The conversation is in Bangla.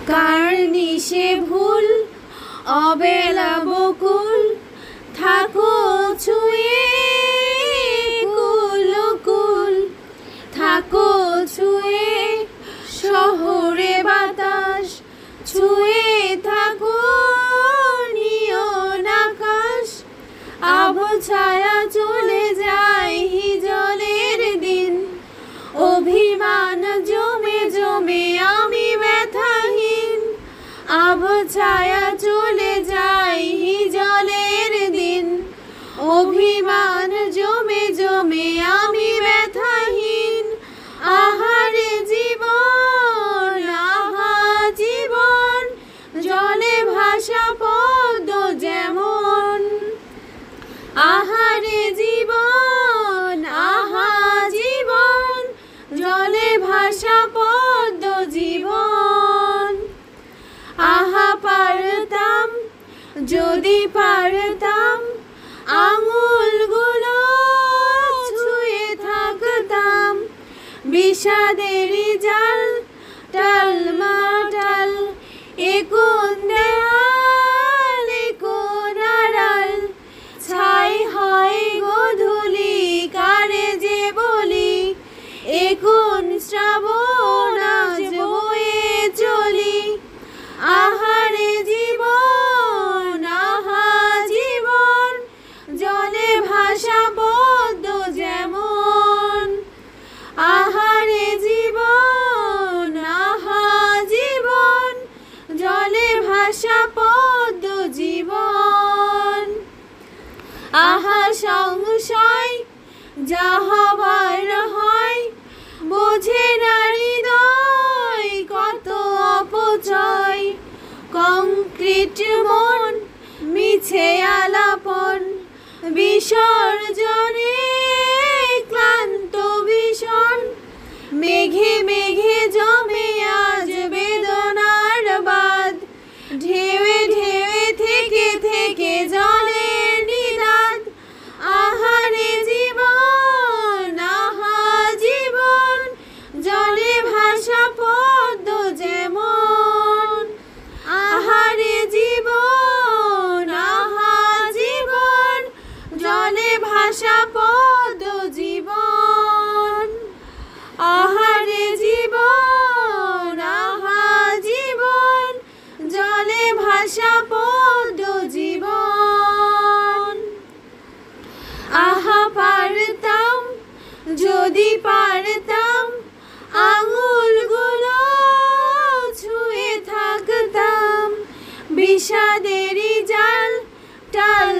কার নিশে ভুল অবেলা বকুল থাকো ছুঁয়ে কুল কুল, থাকো ছুঁয়ে শহরে বাতাস, ছুঁয়ে থাকো নিয়ন আকাশ। আবু ছায়া চলে যায় হিজলের দিন, অভিমান জমে জমে আমি ব্যথাহীন। আবু ছায়া চলে যায় হিজলের দিন, অভিমান জমে জমে আমি ব্যথাহীন। আহারে জীবন, আহা জীবন, জলে ভাসা পদ্ম যেমন। আহারে জীবন, আহা জীবন, জলে ভাসা পদ্ম জীবন। আহা পারতাম যদি পারতাম আঙুলগুলো ছুঁয়ে থাকতাম, বিষাদেরই জাল টালমাটাল, এ কোন দেয়াল এ কোন আড়াল। ছাই হয় গোধূলি কারে যে বলি, এ কোন শ্রাবণ আজ বয়ে চলি। আহারে জীবন, আহা জীবন, জলে ভাসা পদ্ম যেমন। আহারে জীবন, আহা জীবন, জলে ভাসা পদ্ম জীবন। আহা সংশয় যা হবার হয়, বোঝে না হৃদয় কত অপচয়। কংক্রিট মন মিছে আলাপন, বিসর্জনে ক্লান্ত ভীষণ। মেঘে মেঘে জমে আজ বেদনার বাঁধ, ঢেউে ঢেউে থেকে থেকে জলের নিনাদ। আহারে জীবন, আহা জীবন, জলে ভাসা পদ্ম যেমন। আহারে জীবন, আহা জীবন, জলে ভাসা পদ্ম জীবন। আহারে জীবন, আহা জীবন, জলে ভাসা পদ্ম জীবন। আহা পারতাম যদি পারতাম আঙুলগুলো ছুঁয়ে থাকতাম, বিষাদেরই জাল টাল